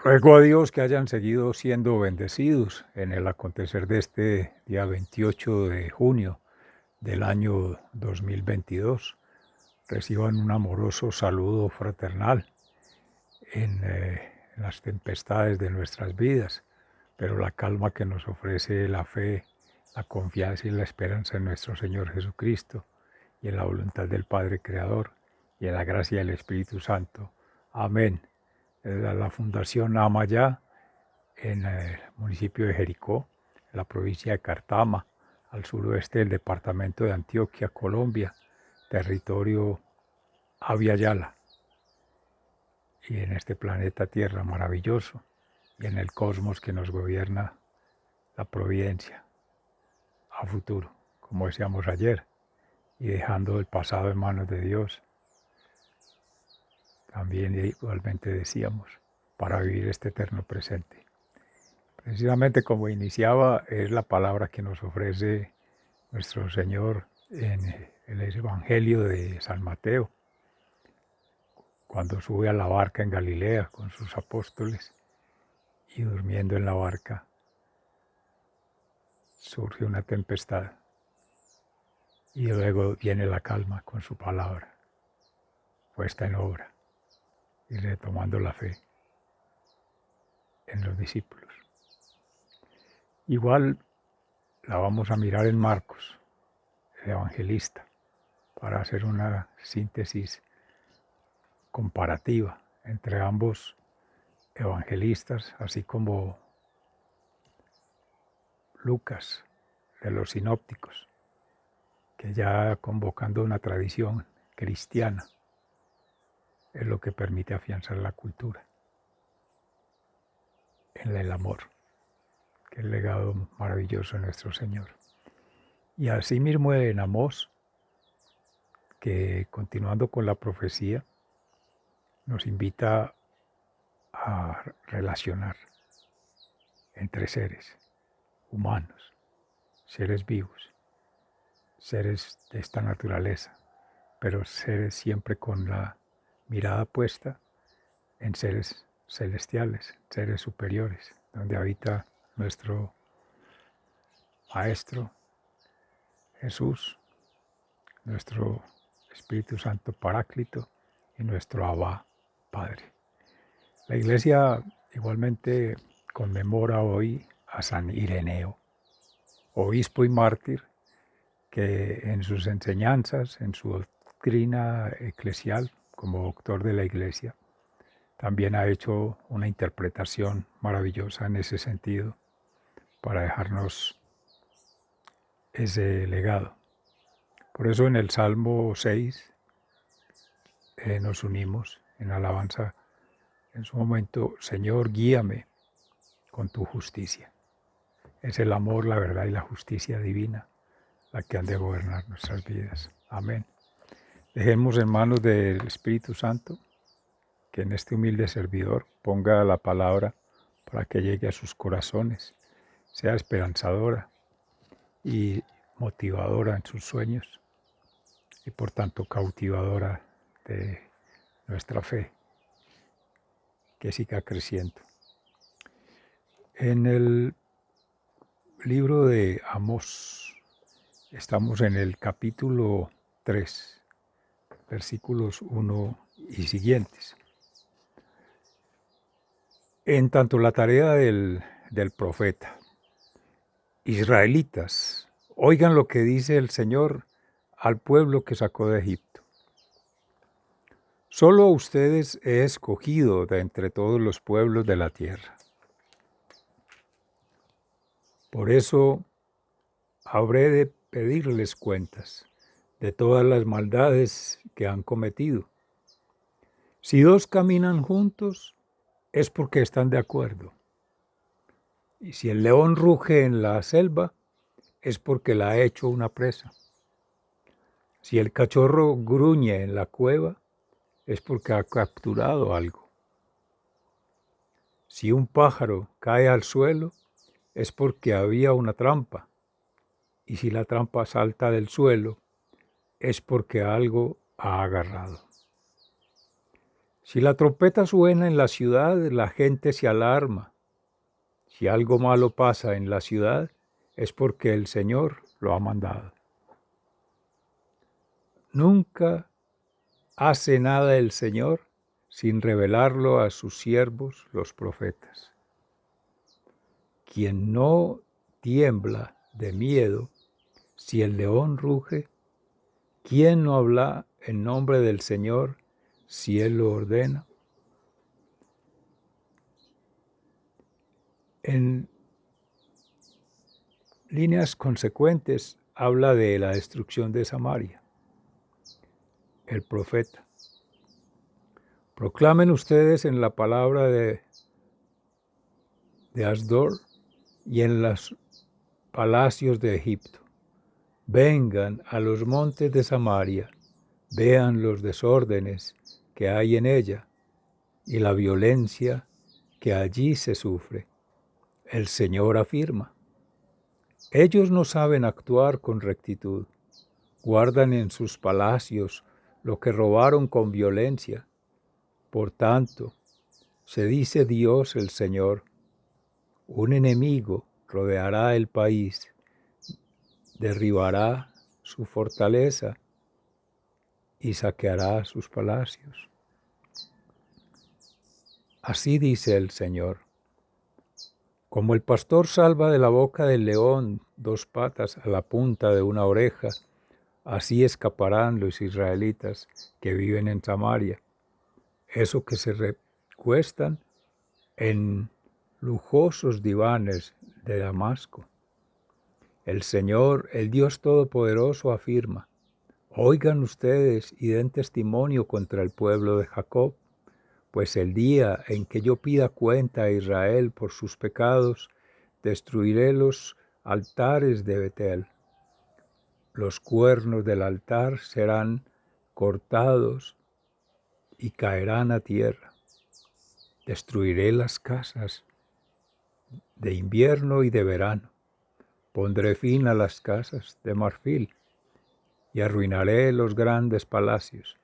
Ruego a Dios que hayan seguido siendo bendecidos en el acontecer de este día 28 de junio del año 2022. Reciban un amoroso saludo fraternal en las tempestades de nuestras vidas, pero la calma que nos ofrece la fe, la confianza y la esperanza en nuestro Señor Jesucristo y en la voluntad del Padre Creador y en la gracia del Espíritu Santo. Amén. La Fundación Amayá en el municipio de Jericó, en la provincia de Cartama, al suroeste del departamento de Antioquia, Colombia, territorio Abya Yala, y en este planeta Tierra maravilloso, y en el cosmos que nos gobierna la providencia a futuro, como decíamos ayer, y dejando el pasado en manos de Dios, también igualmente decíamos, para vivir este eterno presente. Precisamente como iniciaba, es la palabra que nos ofrece nuestro Señor en el Evangelio de San Mateo, cuando sube a la barca en Galilea con sus apóstoles y durmiendo en la barca surge una tempestad y luego viene la calma con su palabra puesta en obra y retomando la fe en los discípulos. Igual la vamos a mirar en Marcos, el evangelista, para hacer una síntesis comparativa entre ambos evangelistas, así como Lucas, de los sinópticos, que ya convocando una tradición cristiana es lo que permite afianzar la cultura en el amor, que es el legado maravilloso de nuestro Señor. Y asimismo en Amós, que continuando con la profecía, nos invita a relacionar entre seres humanos, seres vivos, seres de esta naturaleza, pero seres siempre con la mirada puesta en seres celestiales, seres superiores, donde habita nuestro Maestro Jesús, nuestro Espíritu Santo Paráclito y nuestro Abba Padre. La Iglesia igualmente conmemora hoy a San Ireneo, obispo y mártir, que en sus enseñanzas, en su doctrina eclesial, como doctor de la Iglesia, también ha hecho una interpretación maravillosa en ese sentido para dejarnos ese legado. Por eso en el Salmo 6 nos unimos en alabanza en su momento: Señor, guíame con tu justicia. Es el amor, la verdad y la justicia divina la que han de gobernar nuestras vidas. Amén. Dejemos en manos del Espíritu Santo que en este humilde servidor ponga la palabra para que llegue a sus corazones, sea esperanzadora y motivadora en sus sueños y por tanto cautivadora de nuestra fe, que siga creciendo. En el libro de Amós estamos en el capítulo 3, versículos 1 y siguientes. En tanto la tarea del profeta: Israelitas, oigan lo que dice el Señor al pueblo que sacó de Egipto. Solo a ustedes he escogido de entre todos los pueblos de la tierra. Por eso habré de pedirles cuentas de todas las maldades que han cometido. Si dos caminan juntos, es porque están de acuerdo. Y si el león ruge en la selva, es porque la ha hecho una presa. Si el cachorro gruñe en la cueva, es porque ha capturado algo. Si un pájaro cae al suelo, es porque había una trampa. Y si la trampa salta del suelo, es porque algo ha agarrado. Si la trompeta suena en la ciudad, la gente se alarma. Si algo malo pasa en la ciudad, es porque el Señor lo ha mandado. Nunca hace nada el Señor sin revelarlo a sus siervos, los profetas. Quien no tiembla de miedo, si el león ruge, ¿quién no habla en nombre del Señor si Él lo ordena? En líneas consecuentes habla de la destrucción de Samaria. El profeta: proclamen ustedes en la palabra de Asdor y en los palacios de Egipto. Vengan a los montes de Samaria, vean los desórdenes que hay en ella y la violencia que allí se sufre. El Señor afirma: ellos no saben actuar con rectitud, guardan en sus palacios lo que robaron con violencia. Por tanto, se dice Dios el Señor: un enemigo rodeará el país, derribará su fortaleza y saqueará sus palacios. Así dice el Señor: como el pastor salva de la boca del león 2 patas a la punta de una oreja, así escaparán los israelitas que viven en Samaria, eso que se recuestan en lujosos divanes de Damasco. El Señor, el Dios Todopoderoso, afirma: oigan ustedes y den testimonio contra el pueblo de Jacob, pues el día en que yo pida cuenta a Israel por sus pecados, destruiré los altares de Betel. Los cuernos del altar serán cortados y caerán a tierra. Destruiré las casas de invierno y de verano. Pondré fin a las casas de marfil y arruinaré los grandes palacios.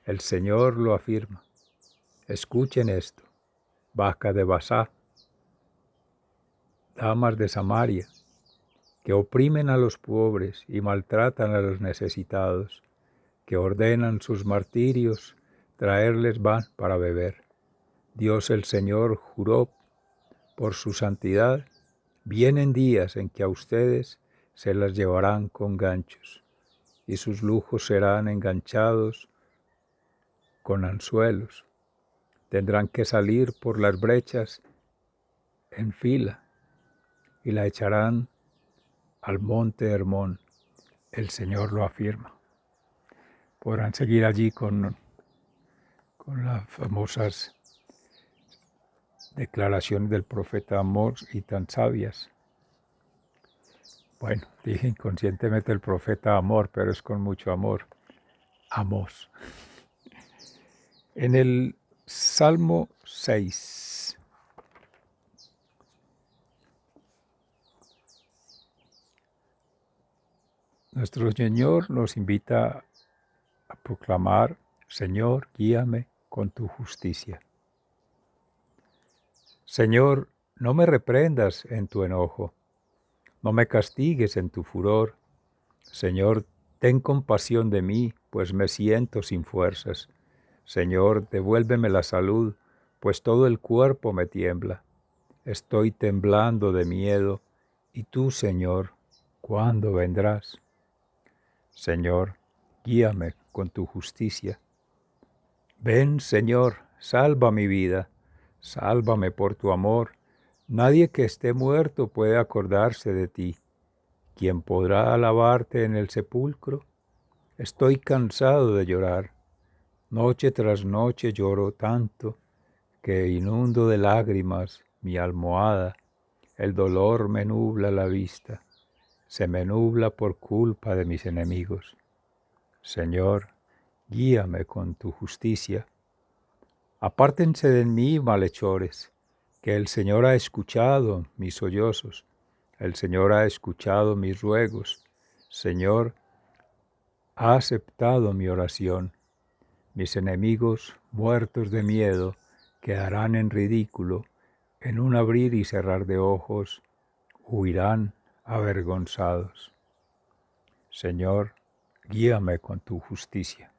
El Señor lo afirma. Escuchen esto, vaca de Basá, damas de Samaria, que oprimen a los pobres y maltratan a los necesitados, que ordenan sus martirios, traerles van para beber. Dios el Señor juró por su santidad: vienen días en que a ustedes se las llevarán con ganchos, y sus lujos serán enganchados con anzuelos. Tendrán que salir por las brechas en fila y la echarán al monte Hermón. El Señor lo afirma. Podrán seguir allí con las famosas declaraciones del profeta Amós y tan sabias. Bueno, dije inconscientemente el profeta Amor, pero es con mucho amor. Amós. En el Salmo 6, nuestro Señor nos invita a proclamar: Señor, guíame con tu justicia. Señor, no me reprendas en tu enojo, no me castigues en tu furor. Señor, ten compasión de mí, pues me siento sin fuerzas. Señor, devuélveme la salud, pues todo el cuerpo me tiembla. Estoy temblando de miedo, y tú, Señor, ¿cuándo vendrás? Señor, guíame con tu justicia. Ven, Señor, salva mi vida, sálvame por tu amor. Nadie que esté muerto puede acordarse de ti. ¿Quién podrá alabarte en el sepulcro? Estoy cansado de llorar. Noche tras noche lloro tanto que inundo de lágrimas mi almohada. El dolor me nubla la vista, se me nubla por culpa de mis enemigos. Señor, guíame con tu justicia. Apártense de mí, malhechores, que el Señor ha escuchado mis sollozos. El Señor ha escuchado mis ruegos. Señor, ha aceptado mi oración. Mis enemigos, muertos de miedo, quedarán en ridículo, en un abrir y cerrar de ojos, huirán avergonzados. Señor, guíame con tu justicia.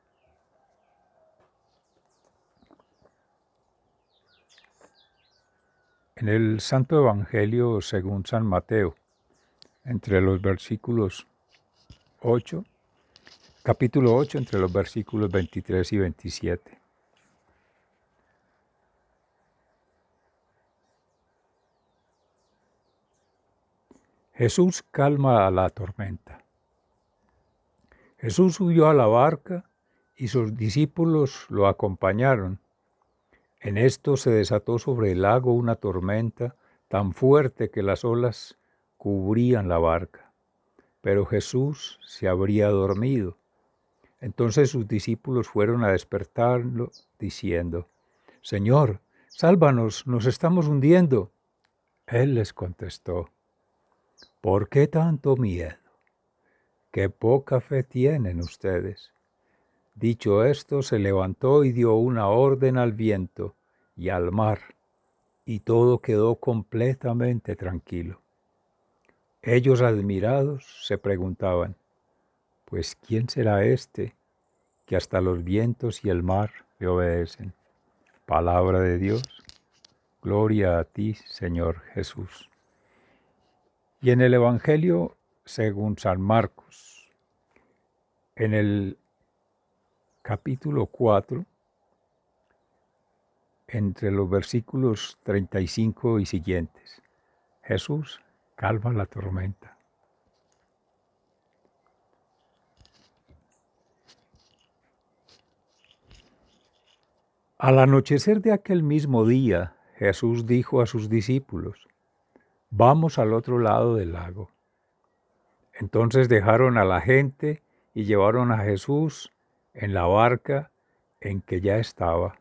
En el Santo Evangelio según San Mateo, entre los versículos 8, capítulo 8, entre los versículos 23 y 27. Jesús calma a la tormenta. Jesús subió a la barca y sus discípulos lo acompañaron. En esto se desató sobre el lago una tormenta tan fuerte que las olas cubrían la barca. Pero Jesús se habría dormido. Entonces sus discípulos fueron a despertarlo, diciendo: Señor, sálvanos, nos estamos hundiendo. Él les contestó: ¿por qué tanto miedo? ¡Qué poca fe tienen ustedes! Dicho esto, se levantó y dio una orden al viento y al mar, y todo quedó completamente tranquilo. Ellos, admirados, se preguntaban: pues ¿quién será este que hasta los vientos y el mar le obedecen? Palabra de Dios. Gloria a ti, Señor Jesús. Y en el Evangelio según San Marcos, en el capítulo 4, entre los versículos 35 y siguientes, Jesús calma la tormenta. Al anochecer de aquel mismo día, Jesús dijo a sus discípulos: vamos al otro lado del lago. Entonces dejaron a la gente y llevaron a Jesús en la barca en que ya estaba.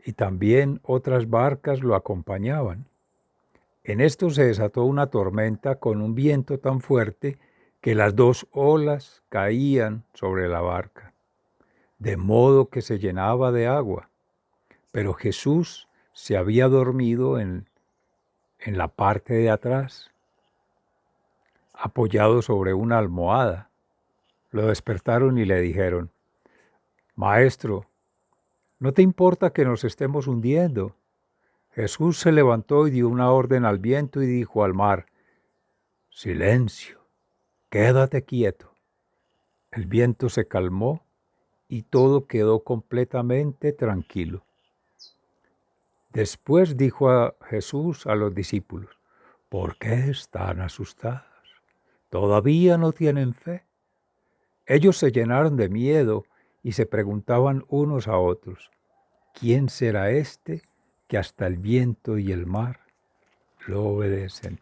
Y también otras barcas lo acompañaban. En esto se desató una tormenta con un viento tan fuerte que las dos olas caían sobre la barca, de modo que se llenaba de agua. Pero Jesús se había dormido en la parte de atrás, apoyado sobre una almohada. Lo despertaron y le dijeron: Maestro, ¿no te importa que nos estemos hundiendo? Jesús se levantó y dio una orden al viento y dijo al mar: silencio, quédate quieto. El viento se calmó y todo quedó completamente tranquilo. Después dijo a Jesús a los discípulos: ¿por qué están asustados? ¿Todavía no tienen fe? Ellos se llenaron de miedo y se preguntaban unos a otros: ¿quién será este que hasta el viento y el mar lo obedecen?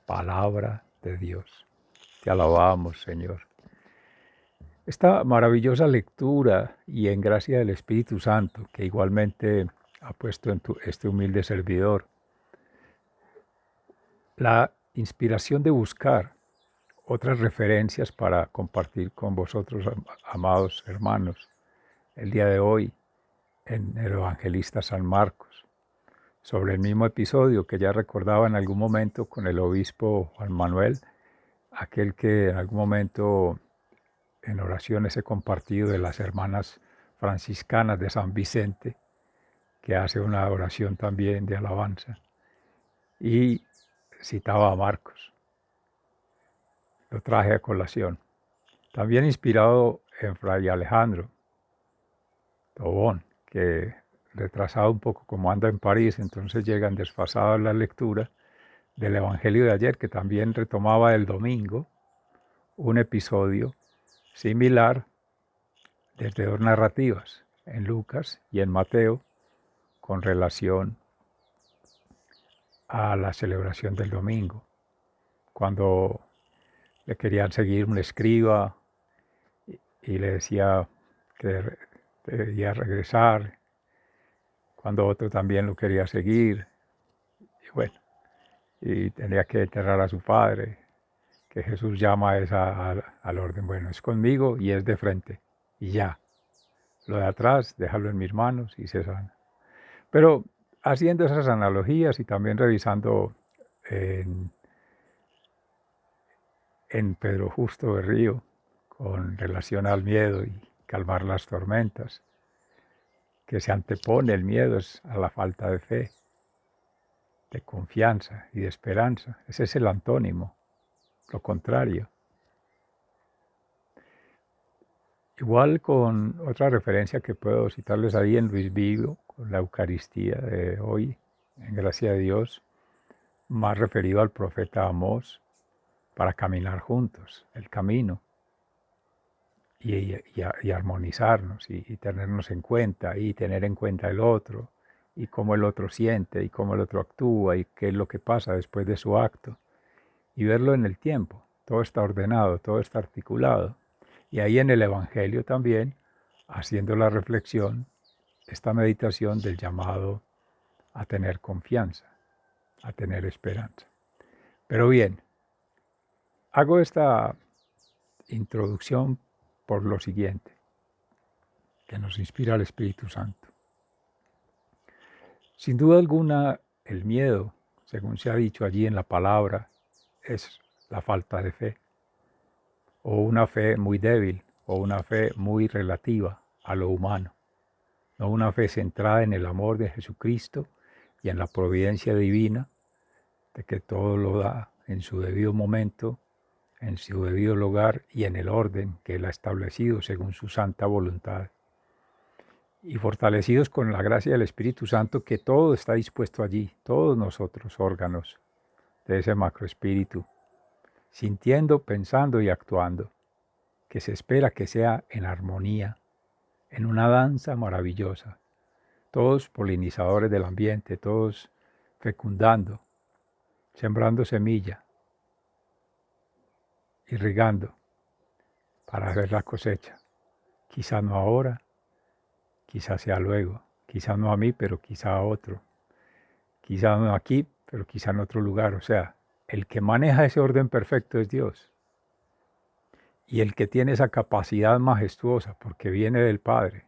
Palabra de Dios. Te alabamos, Señor. Esta maravillosa lectura y en gracia del Espíritu Santo, que igualmente ha puesto en este humilde servidor, la inspiración de buscar otras referencias para compartir con vosotros, amados hermanos, el día de hoy en el evangelista San Marcos, sobre el mismo episodio que ya recordaba en algún momento con el obispo Juan Manuel, aquel que en algún momento en oraciones he compartido de las hermanas franciscanas de San Vicente, que hace una oración también de alabanza, y citaba a Marcos. Lo traje a colación. También inspirado en Fray Alejandro Tobón, que retrasado un poco como anda en París, entonces llegan desfasadas las lecturas del Evangelio de ayer, que también retomaba el domingo un episodio similar desde dos narrativas, en Lucas y en Mateo, con relación a la celebración del domingo, cuando le querían seguir un escriba y le decía que debía regresar, cuando otro también lo quería seguir, y bueno, y tenía que enterrar a su padre, que Jesús llama al orden: bueno, es conmigo y es de frente, y ya. Lo de atrás, déjalo en mis manos y se sana. Pero haciendo esas analogías y también revisando en, en Pedro Justo Berrío con relación al miedo y calmar las tormentas, que se antepone el miedo es a la falta de fe, de confianza y de esperanza. Ese es el antónimo, lo contrario. Igual con otra referencia que puedo citarles ahí en Luis Vigo, con la Eucaristía de hoy, en gracia de Dios, más referido al profeta Amós, para caminar juntos, el camino, y armonizarnos, y tenernos en cuenta, y tener en cuenta el otro, y cómo el otro siente, y cómo el otro actúa, y qué es lo que pasa después de su acto, y verlo en el tiempo. Todo está ordenado, todo está articulado. Y ahí en el Evangelio también, haciendo la reflexión, esta meditación del llamado a tener confianza, a tener esperanza. Pero bien, hago esta introducción por lo siguiente, que nos inspira el Espíritu Santo. Sin duda alguna, el miedo, según se ha dicho allí en la palabra, es la falta de fe, o una fe muy débil, o una fe muy relativa a lo humano, no una fe centrada en el amor de Jesucristo y en la providencia divina, de que todo lo da en su debido momento, en su debido lugar y en el orden que Él ha establecido según su santa voluntad. Y fortalecidos con la gracia del Espíritu Santo, que todo está dispuesto allí, todos nosotros, órganos de ese macroespíritu, sintiendo, pensando y actuando, que se espera que sea en armonía, en una danza maravillosa, todos polinizadores del ambiente, todos fecundando, sembrando semilla, irrigando para ver la cosecha. Quizá no ahora, quizá sea luego, quizá no a mí, pero quizá a otro, quizá no aquí, pero quizá en otro lugar. O sea, el que maneja ese orden perfecto es Dios. Y el que tiene esa capacidad majestuosa, porque viene del Padre,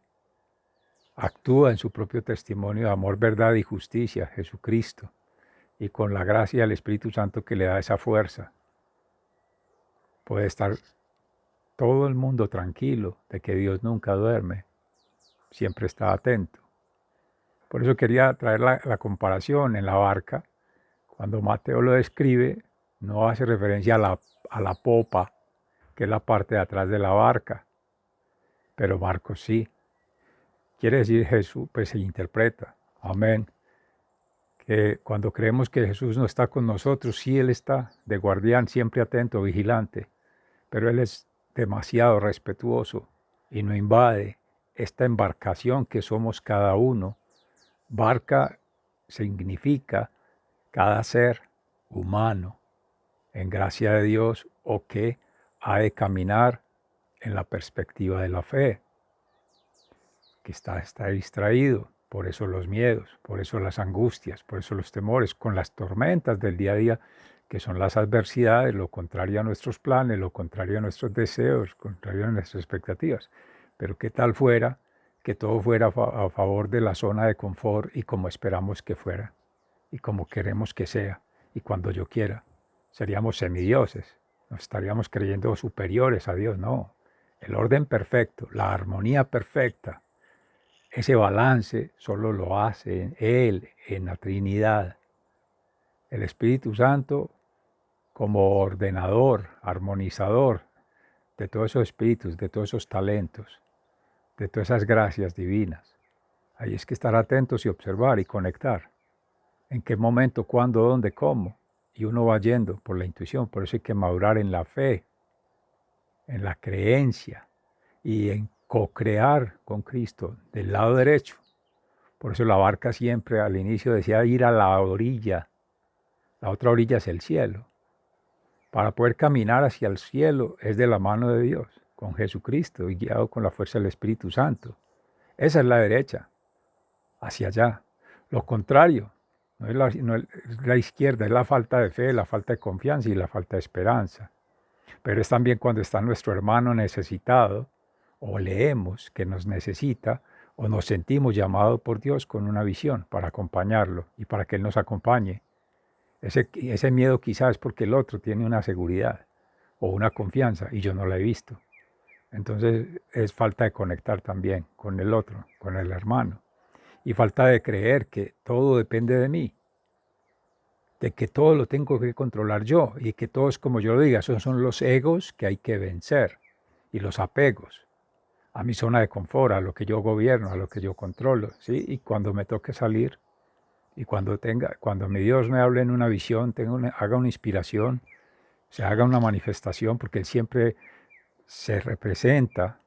actúa en su propio testimonio de amor, verdad y justicia, Jesucristo, y con la gracia del Espíritu Santo que le da esa fuerza, puede estar todo el mundo tranquilo de que Dios nunca duerme, siempre está atento. Por eso quería traer la comparación en la barca. Cuando Mateo lo describe, no hace referencia a la popa, que es la parte de atrás de la barca, pero Marcos sí. Quiere decir Jesús, pues se interpreta, amén, que cuando creemos que Jesús no está con nosotros, sí Él está de guardián, siempre atento, vigilante, pero Él es demasiado respetuoso y no invade esta embarcación que somos cada uno. Barca significa cada ser humano en gracia de Dios o que ha de caminar en la perspectiva de la fe, que está distraído, por eso los miedos, por eso las angustias, por eso los temores, con las tormentas del día a día, que son las adversidades, lo contrario a nuestros planes, lo contrario a nuestros deseos, contrario a nuestras expectativas. Pero qué tal fuera que todo fuera a favor de la zona de confort y como esperamos que fuera, y como queremos que sea, y cuando yo quiera. Seríamos semidioses, nos estaríamos creyendo superiores a Dios, no. El orden perfecto, la armonía perfecta, ese balance solo lo hace Él en la Trinidad. El Espíritu Santo como ordenador, armonizador de todos esos espíritus, de todos esos talentos, de todas esas gracias divinas. Ahí es que estar atentos y observar y conectar. En qué momento, cuándo, dónde, cómo. Y uno va yendo por la intuición. Por eso hay que madurar en la fe, en la creencia y en co-crear con Cristo del lado derecho. Por eso la barca siempre al inicio decía ir a la orilla. La otra orilla es el cielo. Para poder caminar hacia el cielo es de la mano de Dios, con Jesucristo y guiado con la fuerza del Espíritu Santo. Esa es la derecha, hacia allá. Lo contrario, no es la izquierda, es la falta de fe, la falta de confianza y la falta de esperanza. Pero es también cuando está nuestro hermano necesitado o leemos que nos necesita o nos sentimos llamados por Dios con una visión para acompañarlo y para que Él nos acompañe. Ese miedo quizás es porque el otro tiene una seguridad o una confianza y yo no la he visto. Entonces es falta de conectar también con el otro, con el hermano. Y falta de creer que todo depende de mí, de que todo lo tengo que controlar yo y que todo es como yo lo diga. Esos son los egos que hay que vencer y los apegos a mi zona de confort, a lo que yo gobierno, a lo que yo controlo, ¿sí? Y cuando me toque salir y cuando mi Dios me hable en una visión, haga una inspiración, se haga una manifestación, porque Él siempre se representa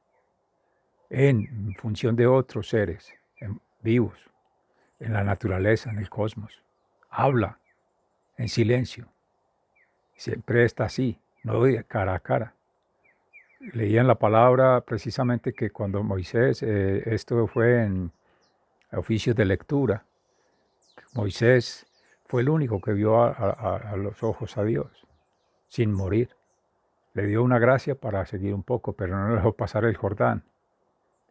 en función de otros seres vivos, en la naturaleza, en el cosmos. Habla en silencio. Siempre está así, no de cara a cara. Leía en la palabra precisamente que cuando Moisés, esto fue en oficios de lectura, Moisés fue el único que vio a los ojos a Dios, sin morir. Le dio una gracia para seguir un poco, pero no dejó pasar el Jordán.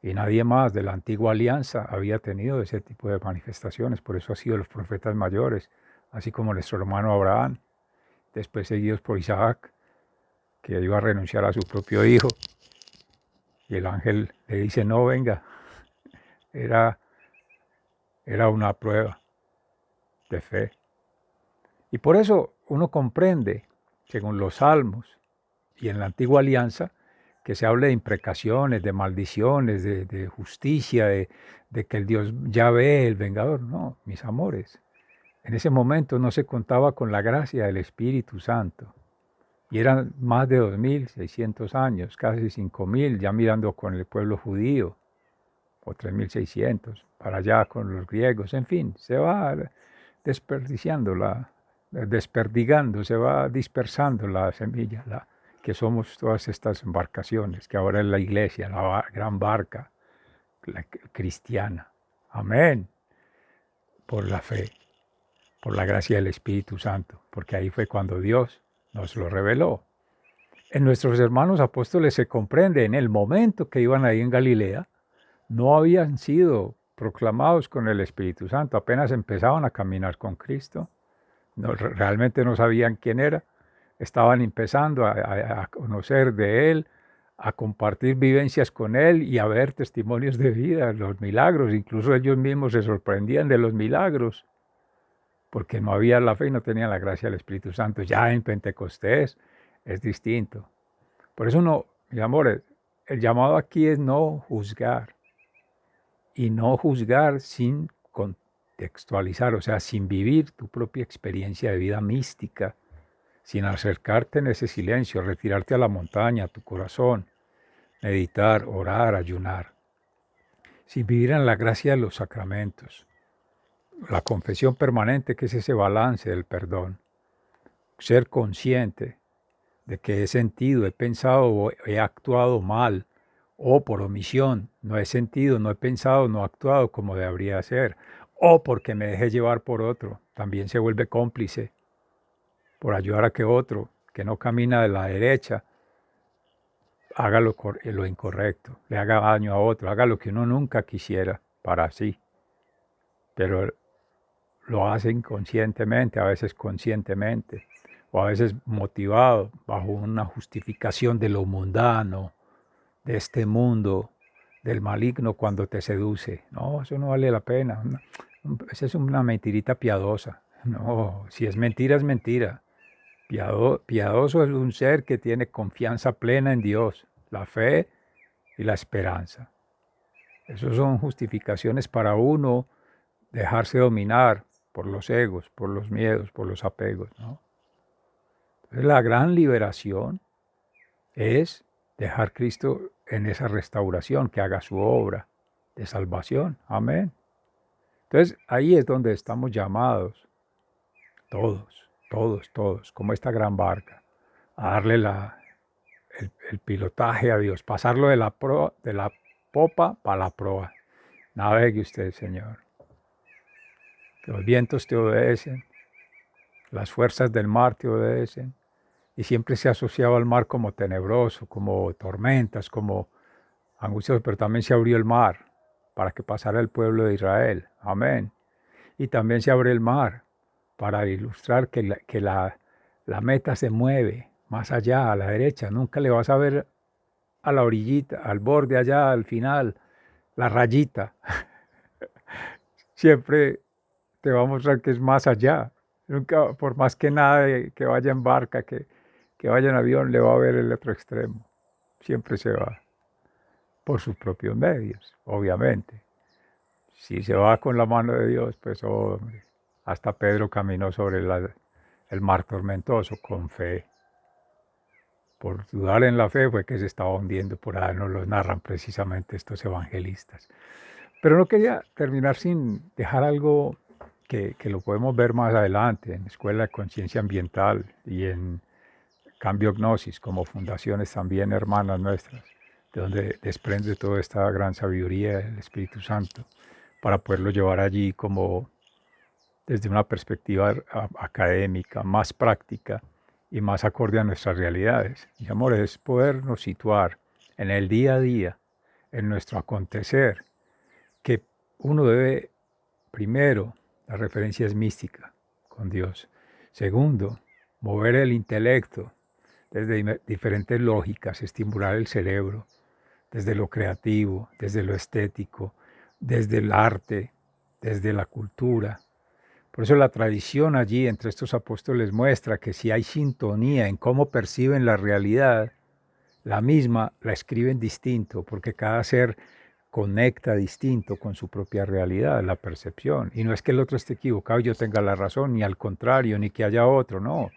Y nadie más de la antigua alianza había tenido ese tipo de manifestaciones. Por eso han sido los profetas mayores, así como nuestro hermano Abraham, después seguidos por Isaac, que iba a renunciar a su propio hijo. Y el ángel le dice, no, venga, era una prueba de fe. Y por eso uno comprende, según los salmos y en la antigua alianza, que se hable de imprecaciones, de maldiciones, de justicia, de que el Dios ya ve el vengador. No, mis amores. En ese momento no se contaba con la gracia del Espíritu Santo. Y eran más de 2.600 años, casi 5.000, ya mirando con el pueblo judío, o 3.600, para allá con los griegos. En fin, se va desperdiciando, desperdigando, se va dispersando la semilla, que somos todas estas embarcaciones, que ahora es la iglesia, la gran barca la cristiana. Amén. Por la fe, por la gracia del Espíritu Santo, porque ahí fue cuando Dios nos lo reveló. En nuestros hermanos apóstoles se comprende, en el momento que iban ahí en Galilea, no habían sido proclamados con el Espíritu Santo, apenas empezaban a caminar con Cristo, realmente no sabían quién era, estaban empezando a conocer de Él, a compartir vivencias con Él y a ver testimonios de vida, los milagros, incluso ellos mismos se sorprendían de los milagros, porque no había la fe y no tenían la gracia del Espíritu Santo. Ya en Pentecostés es distinto. Por eso no, mis amores, el llamado aquí es no juzgar, y no juzgar sin contextualizar, o sea, sin vivir tu propia experiencia de vida mística, sin acercarte en ese silencio, retirarte a la montaña, a tu corazón, meditar, orar, ayunar, sin vivir en la gracia de los sacramentos, la confesión permanente, que es ese balance del perdón, ser consciente de que he sentido, he pensado o he actuado mal, o por omisión, no he sentido, no he pensado, no he actuado como debería ser, o porque me dejé llevar por otro, también se vuelve cómplice, por ayudar a que otro, que no camina de la derecha, haga lo incorrecto, le haga daño a otro, haga lo que uno nunca quisiera para sí, pero lo hace inconscientemente, a veces conscientemente, o a veces motivado bajo una justificación de lo mundano, de este mundo, del maligno cuando te seduce. No, eso no vale la pena. Esa es una mentirita piadosa. No, si es mentira, es mentira. Piadoso es un ser que tiene confianza plena en Dios, la fe y la esperanza. Esas son justificaciones para uno dejarse dominar por los egos, por los miedos, por los apegos, ¿no? Entonces, la gran liberación es dejar a Cristo en esa restauración, que haga su obra de salvación. Amén. Entonces, ahí es donde estamos llamados, todos, todos, todos, como esta gran barca, a darle el pilotaje a Dios, pasarlo de la popa para la proa. Navegue usted, Señor. Que los vientos te obedecen, las fuerzas del mar te obedecen, y siempre se ha asociado al mar como tenebroso, como tormentas, como angustioso, pero también se abrió el mar para que pasara el pueblo de Israel. Amén. Y también se abre el mar para ilustrar que la meta se mueve más allá, a la derecha. Nunca le vas a ver a la orillita, al borde allá, al final, la rayita. Siempre te va a mostrar que es más allá. Nunca, por más que nada que vaya en barca, que vaya en avión, le va a ver el otro extremo. Siempre se va por sus propios medios, obviamente. Si se va con la mano de Dios, pues hombre, hasta Pedro caminó sobre el mar tormentoso con fe. Por dudar en la fe fue que se estaba hundiendo, por ahí nos lo narran precisamente estos evangelistas. Pero no quería terminar sin dejar algo que lo podemos ver más adelante en Escuela de Conciencia Ambiental y en Cambio Gnosis, como fundaciones también hermanas nuestras, de donde desprende toda esta gran sabiduría del Espíritu Santo, para poderlo llevar allí como desde una perspectiva académica, más práctica y más acorde a nuestras realidades. Mi amor, es podernos situar en el día a día, en nuestro acontecer, que uno debe, primero, la referencia es mística con Dios. Segundo, mover el intelecto desde diferentes lógicas, estimular el cerebro, desde lo creativo, desde lo estético, desde el arte, desde la cultura. Por eso la tradición allí entre estos apóstoles muestra que si hay sintonía en cómo perciben la realidad, la misma la escriben distinto, porque cada ser conecta distinto con su propia realidad, la percepción. Y no es que el otro esté equivocado y yo tenga la razón, ni al contrario, ni que haya otro, no.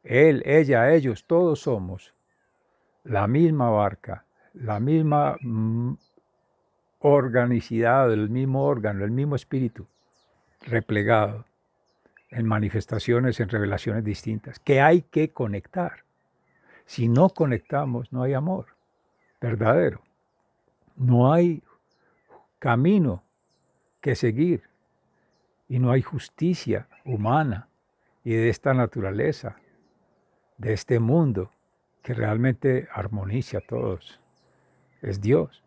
Él, ella, ellos, todos somos la misma barca, la misma organicidad, el mismo órgano, el mismo espíritu, replegado en manifestaciones, en revelaciones distintas, que hay que conectar. Si no conectamos, no hay amor verdadero. No hay camino que seguir y no hay justicia humana y de esta naturaleza, de este mundo que realmente armoniza a todos. Es Dios,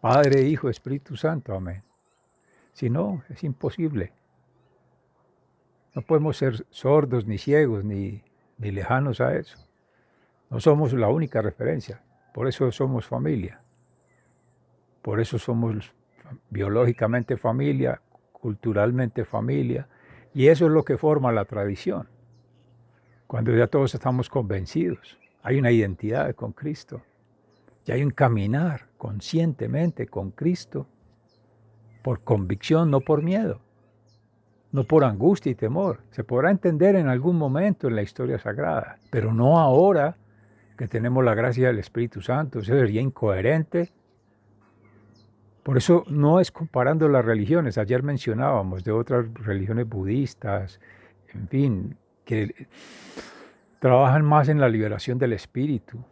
Padre, Hijo, Espíritu Santo, amén. Si no, es imposible. No podemos ser sordos ni ciegos ni lejanos a eso. No somos la única referencia, por eso somos familia. Por eso somos biológicamente familia, culturalmente familia, y eso es lo que forma la tradición. Cuando ya todos estamos convencidos, hay una identidad con Cristo, ya hay un caminar conscientemente con Cristo, por convicción, no por miedo, no por angustia y temor. Se podrá entender en algún momento en la historia sagrada, pero no ahora que tenemos la gracia del Espíritu Santo. Eso sería incoherente. Por eso no es comparando las religiones. Ayer mencionábamos de otras religiones budistas, en fin, que trabajan más en la liberación del espíritu.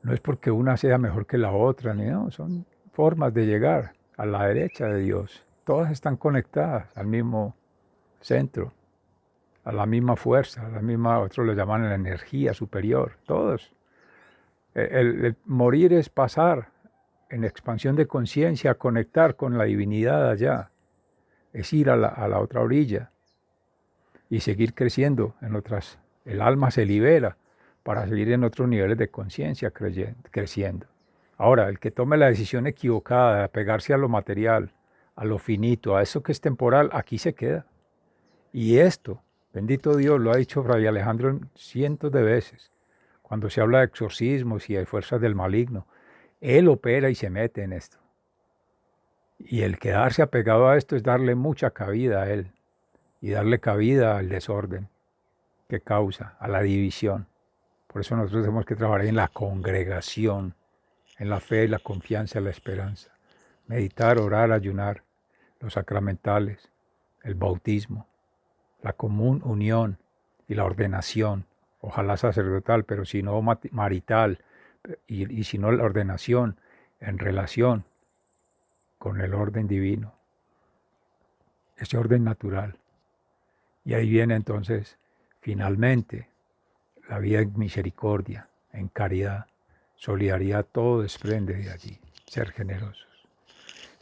No es porque una sea mejor que la otra, ni no, son formas de llegar a la derecha de Dios. Todas están conectadas al mismo centro, a la misma fuerza, a la misma, otros lo llaman la energía superior, todos. El morir es pasar en expansión de conciencia, conectar con la divinidad allá, es ir a la otra orilla y seguir creciendo en otras. El alma se libera para seguir en otros niveles de conciencia creciendo. Ahora, el que tome la decisión equivocada de apegarse a lo material, a lo finito, a eso que es temporal, aquí se queda. Y esto, bendito Dios, lo ha dicho Fray Alejandro cientos de veces, cuando se habla de exorcismos y de fuerzas del maligno. Él opera y se mete en esto. Y el quedarse apegado a esto es darle mucha cabida a él y darle cabida al desorden que causa, a la división. Por eso nosotros tenemos que trabajar en la congregación, en la fe, la confianza, la esperanza. Meditar, orar, ayunar, los sacramentales, el bautismo, la común unión y la ordenación, ojalá sacerdotal, pero si no marital, y si no la ordenación en relación con el orden divino, ese orden natural. Y ahí viene entonces, finalmente, la vida en misericordia, en caridad, Solidaridad todo desprende de allí. Ser generosos.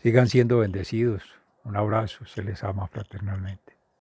Sigan siendo bendecidos. Un abrazo, se les ama fraternalmente.